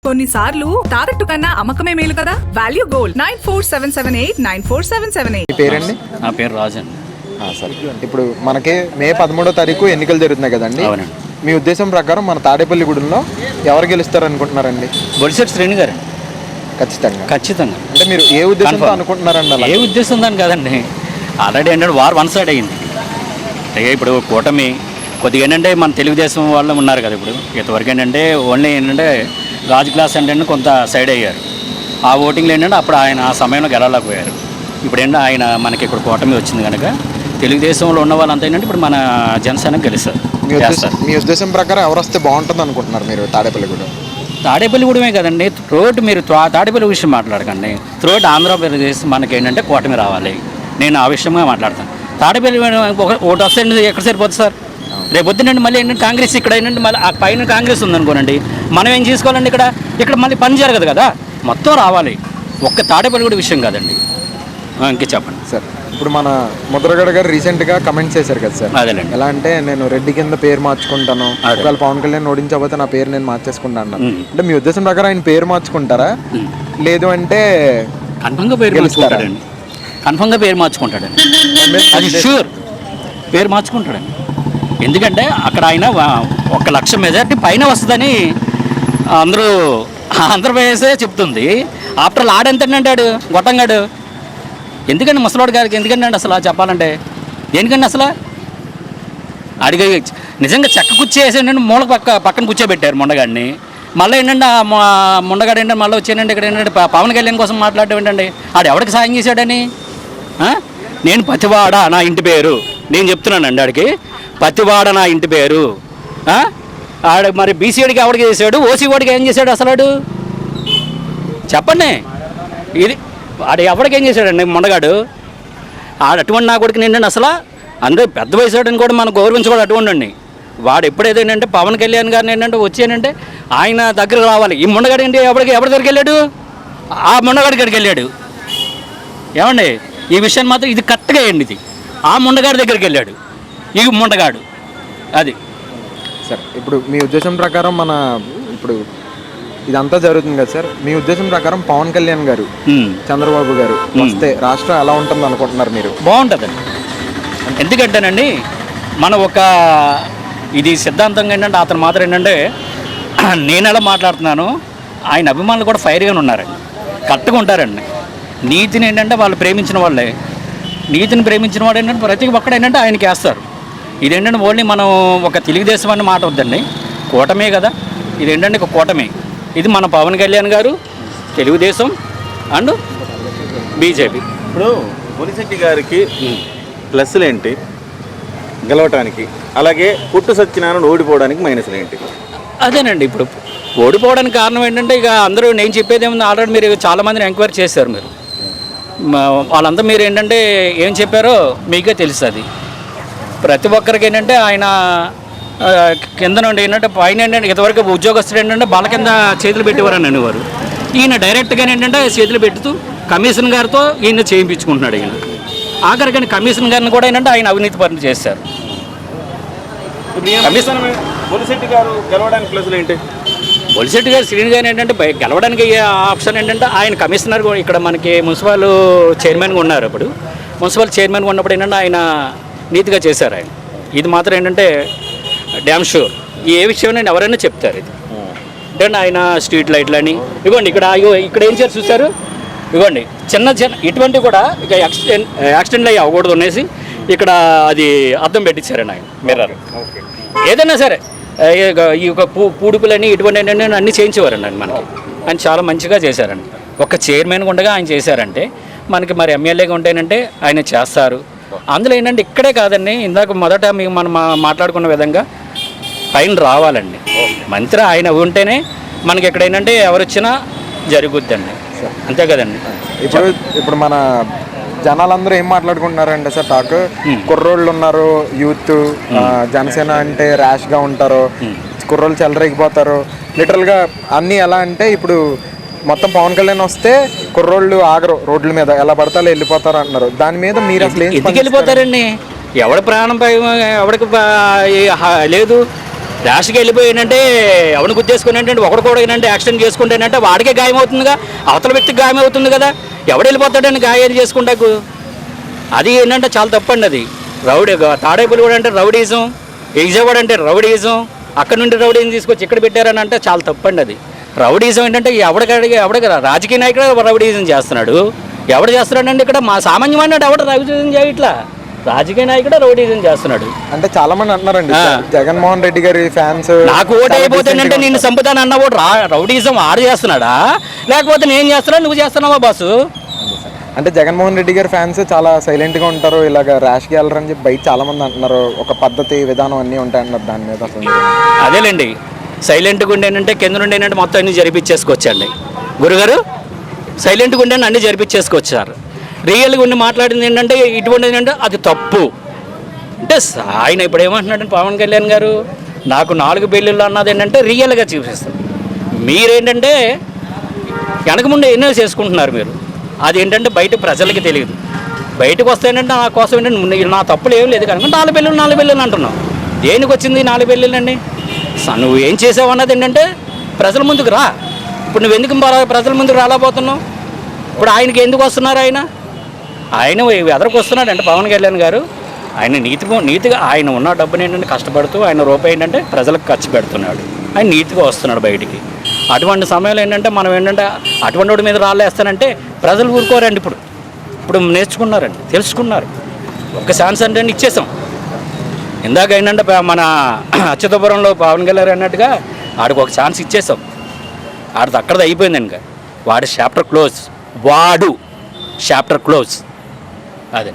కొన్నిసార్లు తాకట్టు కన్నా అమ్మకమే మేలు కదా. Value gold 9477894778. పేరండి? నా పేరు రాజు అండి. సార్, ఇప్పుడు మనకి మే 13వ తారీఖు ఎన్నికలు జరుగుతున్నాయి కదండి. అవునండి. మీ ఉద్దేశం ప్రకారం మన తాడేపల్లిగూడెంలో ఎవరు గెలుస్తారు అనుకుంటున్నారండి? బొలిశెట్టి శ్రేణి గారు. ఖచ్చితంగా. అంటే మీరు ఏ ఉద్దేశంతో అనుకుంటున్నారండి? ఏ ఉద్దేశం దాని కాదండి, ఆల్రెడీ ఏంటంటే వార్ వన్ సైడ్ అయ్యింది. ఇప్పుడు కూటమి కొద్దిగా ఏంటంటే మన తెలుగుదేశం వాళ్ళు ఉన్నారు కదా, ఇప్పుడు ఇంతవరకు ఏంటంటే ఓన్లీ ఏంటంటే రాజు క్లాస్ అంటే కొంత సైడ్ అయ్యారు. ఆ ఓటింగ్లు ఏంటంటే అప్పుడు ఆయన ఆ సమయంలో గెలవలేకపోయారు. ఇప్పుడు ఏంటంటే ఆయన మనకి ఇప్పుడు కూటమి వచ్చింది కనుక తెలుగుదేశంలో ఉన్న వాళ్ళంతా ఏంటంటే ఇప్పుడు మన జనసేన గెలుస్తారు. మీ ఉద్దేశం ప్రకారం ఎవరు వస్తే బాగుంటుంది అనుకుంటున్నారు మీరు? తాడేపల్లిగూడెమే కదండి, త్రోట్ మీరు తాడేపల్లి విషయం మాట్లాడకండి. త్రోట్ ఆంధ్రప్రదేశ్ మనకి ఏంటంటే కూటమి రావాలి. నేను ఆ విషయంగా మాట్లాడతాను. తాడేపల్లి ఒకటి వస్తే ఎక్కడ సరిపోతుంది సార్? రేపు పొద్దునండి మళ్ళీ ఏంటంటే కాంగ్రెస్ ఇక్కడ ఏంటంటే మళ్ళీ ఆ పైన కాంగ్రెస్ ఉందనుకోనండి, మనం ఏం చేసుకోవాలండి? ఇక్కడ మళ్ళీ పని జరగదు కదా, మొత్తం రావాలి. ఒక్క తాడేపల్లిగూడె విషయం కాదండి. ఇంకే చెప్పండి సార్. ఇప్పుడు మన ముద్రగడ గారు రీసెంట్గా కమెంట్స్ చేశారు కదా సార్. అదేనండి. ఎలా అంటే నేను రెడ్డి కింద పేరు మార్చుకుంటాను, ఒకవేళ పవన్ కళ్యాణ్ ఓడించకపోతే నా పేరు నేను మార్చేసుకుంటాను. అంటే మీ ఉద్దేశం ప్రకారం ఆయన పేరు మార్చుకుంటారా, లేదు అంటే కన్ఫర్మ్గా పేరు మార్చుకుంటాడండి? కన్ఫర్మ్గా పేరు మార్చుకుంటాడండి, అది షూర్. పేరు మార్చుకుంటాడండి. ఎందుకంటే అక్కడ ఆయన 1,00,000 మెజార్టీ పైన వస్తుందని అందరూ ఆంధ్రప్రదేశే చెప్తుంది. ఆఫ్టర్ ఆడెంతండి అంటాడు గొట్టంగాడు. ఎందుకండి ముసలోడు గారికి ఎందుకండి అండి అసలు చెప్పాలంటే? దేనికండి అసలు? అడిగే నిజంగా చెక్క కుర్చీ వేసేయండి, మూల పక్కన కూర్చోబెట్టారు మొండగాడిని. మళ్ళీ ఏంటంటే ఆ మొండగాడు ఏంటంటే మళ్ళీ వచ్చానండి ఇక్కడ ఏంటంటే పవన్ కళ్యాణ్ కోసం మాట్లాడడం ఏంటండి? ఆడు ఎవరికి సాయం చేశాడని? నేను పతివాడ నా ఇంటి పేరు నేను చెప్తున్నానండి. ఆడికి పతివాడ నా ఇంటి పేరు. ఆడ మరి బీసీడికి ఎవరికి చేశాడు, ఓసీ వాడికి ఏం చేశాడు అసలు? ఆడు చెప్పండి. ఇది ఆడు ఎవరికి ఏం చేశాడండి మొండగాడు? ఆడు అటువంటి నా కొడుకు ఏంటంటే అసలు అందరూ పెద్ద వయసుని కూడా మనం గౌరవించుకోవడం అటువంటి అండి. వాడు ఎప్పుడైతే ఏంటంటే పవన్ కళ్యాణ్ గారిని ఏంటంటే వచ్చానంటే ఆయన దగ్గరకు రావాలి. ఈ మొండగాడు ఏంటి ఎవరి దగ్గరికి వెళ్ళాడు? ఆ మొండగాడి దగ్గరికి వెళ్ళాడు. ఏమండి ఈ విషయాన్ని మాత్రం ఇది కరెక్ట్గా వేయండి. ఇది ఆ మొండగాడి దగ్గరికి వెళ్ళాడు, ఈ మొండగాడు. అది సార్. ఇప్పుడు మీ ఉద్దేశం ప్రకారం మన ఇప్పుడు ఇదంతా జరుగుతుంది కదా సార్, మీ ఉద్దేశం ప్రకారం పవన్ కళ్యాణ్ గారు, చంద్రబాబు గారు వస్తే రాష్ట్రం ఎలా ఉంటుంది అనుకుంటున్నారు మీరు? బాగుంటుందండి. ఎందుకంటేనండి మన ఒక ఇది సిద్ధాంతంగా ఏంటంటే అతను మాత్రం ఏంటంటే నేను ఎలా మాట్లాడుతున్నాను, ఆయన అభిమానులు కూడా ఫైర్గానే ఉన్నారండి, కరెక్ట్గా ఉంటారండి. నీతిని ఏంటంటే వాళ్ళు ప్రేమించిన వాళ్ళే, నీతిని ప్రేమించిన వాడు ఏంటంటే ప్రతి ఒక్కడు ఏంటంటే ఆయనకి వేస్తారు. ఇదేంటంటే ఓన్లీ మనం ఒక తెలుగుదేశం అని మాట వద్దండి, కూటమే కదా. ఇదేంటంటే ఒక కూటమి. ఇది మన పవన్ కళ్యాణ్ గారు, తెలుగుదేశం అండ్ బీజేపీ. ఇప్పుడు బొలిశెట్టి గారికి ప్లస్లు ఏంటి గెలవటానికి, అలాగే పుట్టు సత్యనారాయణ ఓడిపోవడానికి మైనస్లు ఏంటి? అదేనండి, ఇప్పుడు ఓడిపోవడానికి కారణం ఏంటంటే ఇక అందరూ నేను చెప్పేది ఏముంది, ఆల్రెడీ మీరు చాలామందిని ఎంక్వైరీ చేశారు. మీరు వాళ్ళంతా మీరు ఏంటంటే ఏం చెప్పారో మీకే తెలుస్తుంది. ప్రతి ఒక్కరికి ఏంటంటే ఆయన కింద నుండి ఏంటంటే పైన ఏంటంటే ఇంతవరకు ఉద్యోగస్తులు ఏంటంటే బాల కింద చేతులు పెట్టేవారని అనేవారు. ఈయన డైరెక్ట్గా ఏంటంటే చేతులు పెడుతూ కమిషన్ గారితో ఈయన చేయించుకుంటున్నాడు. ఈయన ఆఖరికని కమిషన్ గారిని కూడా ఏంటంటే ఆయన అవినీతి పనులు చేశారు. కమిషన్ బొలిశెట్టి గారు గెలవడానికి ప్లస్లు ఏంటి? బొలిశెట్టి గారు శ్రీని గారు ఏంటంటే గెలవడానికి ఆప్షన్ ఏంటంటే ఆయన కమిషనర్ ఇక్కడ మనకి మున్సిపల్ చైర్మన్గా ఉన్నారు. ఇప్పుడు మున్సిపల్ చైర్మన్గా ఉన్నప్పుడు ఏంటంటే ఆయన నీతిగా చేశారు. ఆయన ఇది మాత్రం ఏంటంటే డ్యామ్ షూర్. ఏ విషయం ఎవరైనా చెప్తారు. ఇది అంటే ఆయన స్ట్రీట్ లైట్లని ఇవ్వండి, ఇక్కడ ఏం చేసి చూశారు, ఇవ్వండి చిన్న ఇటువంటి కూడా ఇక యాక్సిడెంట్లు అయ్యి అవ్వకూడదు అనేసి ఇక్కడ అది అద్దం పెట్టించారండి ఆయన మిర్రర్. ఏదైనా సరే ఈ యొక్క పూడుపులని ఇటువంటి ఏంటంటే అన్నీ చేయించేవారండి ఆయన మనకి. ఆయన చాలా మంచిగా చేశారండి. ఒక చైర్మన్గా ఉండగా ఆయన చేశారంటే మనకి మరి ఎమ్మెల్యేగా ఉంటేనంటే ఆయన చేస్తారు. అందులో ఏంటంటే ఇక్కడే కాదండి, ఇందాక మొదట మీకు మనం మాట్లాడుకున్న విధంగా పైన రావాలండి మంత్రి. ఆయన ఉంటేనే మనకి ఎక్కడ ఏంటంటే ఎవరు వచ్చినా జరుగుద్దండి, అంతే కదండి. ఇప్పుడు మన జనాలందరూ ఏం మాట్లాడుకుంటున్నారంటే సార్, టాక్ కుర్రోళ్ళు ఉన్నారు, యూత్ జనసేన అంటే ర్యాష్గా ఉంటారు, కుర్రోళ్ళు చెలరేగిపోతారు లిటరల్గా అన్నీ. ఎలా అంటే ఇప్పుడు మొత్తం పవన్ కళ్యాణ్ వస్తే కుర్రోళ్ళు ఆగరు, రోడ్ల మీద ఎలా పడతారో వెళ్ళిపోతారు అంటున్నారు. దాని మీద మీరు అసలు ఎందుకు వెళ్ళిపోతారండి? ఎవడి ప్రాణం ఎవడికి లేదు. ర్యాష్కి వెళ్ళిపోయి ఏంటంటే ఎవరిని గుద్దేసుకుని ఏంటంటే ఒకడు కూడా ఏంటంటే యాక్సిడెంట్ చేసుకుంటే ఏంటంటే వాడికే గాయం అవుతుందిగా, అవతల వ్యక్తికి గాయం అవుతుంది కదా, ఎవడు వెళ్ళిపోతాడని గాయం చేసుకుంటాకు. అది ఏంటంటే చాలా తప్పండి. అది రౌడీ తాడేపల్లి కూడా అంటే రౌడీజం, విజయవాడ అంటే రౌడీజం, అక్కడ నుండి రౌడీని తీసుకొచ్చి ఇక్కడ పెట్టారని అంటే చాలా తప్పండి. అది రౌడీజం ఏంటంటే ఎవడ రాజకీయ నాయకుడు రౌడీజం చేస్తున్నాడు, ఎవడు చేస్తున్నాడంటే ఇక్కడ మా సామాన్యమైన ఎవడ రౌడీజం చేయట్లా, రాజకీయ నాయకుడు రౌడీజం చేస్తున్నాడు. అంటే చాలా మంది అంటున్నారండి జగన్మోహన్ రెడ్డి గారి ఫ్యాన్స్ నాకు ఓటు అయిపోతానంటే నేను చంపుతాను అన్న ఓటు రౌడీజం ఆడు చేస్తున్నాడా, లేకపోతే నేను చేస్తున్నా నువ్వు చేస్తున్నావా బాసు? అంటే జగన్మోహన్ రెడ్డి గారి ఫ్యాన్స్ చాలా సైలెంట్గా ఉంటారు, ఇలాగ ర్యాష్కి వెళ్ళరని చెప్పి బయట చాలా మంది అంటున్నారు. ఒక పద్ధతి విధానం అన్నీ ఉంటాయన్నారు దాని మీద అసలు. అదేలేండి, సైలెంట్గా ఉండేనంటే కింద నుండి ఏంటంటే మొత్తం అన్ని జరిపించేసుకొచ్చండి. గురుగారు సైలెంట్గా ఉండే అన్ని జరిపించేసుకొచ్చారు. రియల్గా ఉండి మాట్లాడింది ఏంటంటే ఇటువంటి ఏంటంటే అది తప్పు. అంటే ఆయన ఇప్పుడు ఏమంటున్నాడంటే పవన్ కళ్యాణ్ గారు నాకు 4 బిల్లులు అన్నది ఏంటంటే రియల్గా చూపిస్తారు. మీరేంటంటే వెనక ముందు ఎన్నో చేసుకుంటున్నారు మీరు, అది ఏంటంటే బయట ప్రజలకి తెలియదు. బయటకు వస్తే ఏంటంటే నా కోసం ఏంటంటే నా తప్పులు ఏం లేదు కనుక 4 బిల్లులు అంటున్నావు. దేనికి వచ్చింది 4 బిల్లులు అండి? నువ్వు ఏం చేసావు అన్నది ఏంటంటే ప్రజల ముందుకు రా. ఇప్పుడు నువ్వు ఎందుకు ప్రజల ముందుకు రాలేకపోతున్నావు? ఇప్పుడు ఆయనకి ఎందుకు వస్తున్నారు? ఆయన ఎదరికి వస్తున్నాడు అంటే పవన్ కళ్యాణ్ గారు ఆయన నీతిగా ఆయన ఉన్న డబ్బుని ఏంటంటే కష్టపడుతూ ఆయన రూపాయి ఏంటంటే ప్రజలకు ఖర్చు పెడుతున్నాడు. ఆయన నీతిగా వస్తున్నాడు బయటికి. అటువంటి సమయంలో ఏంటంటే మనం ఏంటంటే అటువంటి వాడి మీద రాళ్ళేస్తానంటే ప్రజలు ఊరుకోరండి. ఇప్పుడు నేర్చుకున్నారండి, తెలుసుకున్నారు. ఒక్క ఛాన్స్ అంటే ఇచ్చేసాం. ఇందాక ఏంటంటే మన అచ్యుతపురంలో పవన్ కళ్యాణ్ అన్నట్టుగా ఆడికి ఒక ఛాన్స్ ఇచ్చేసాం. ఆడిది అక్కడది అయిపోయింది. ఇంకా వాడి చాప్టర్ క్లోజ్, చాప్టర్ క్లోజ్. అదే.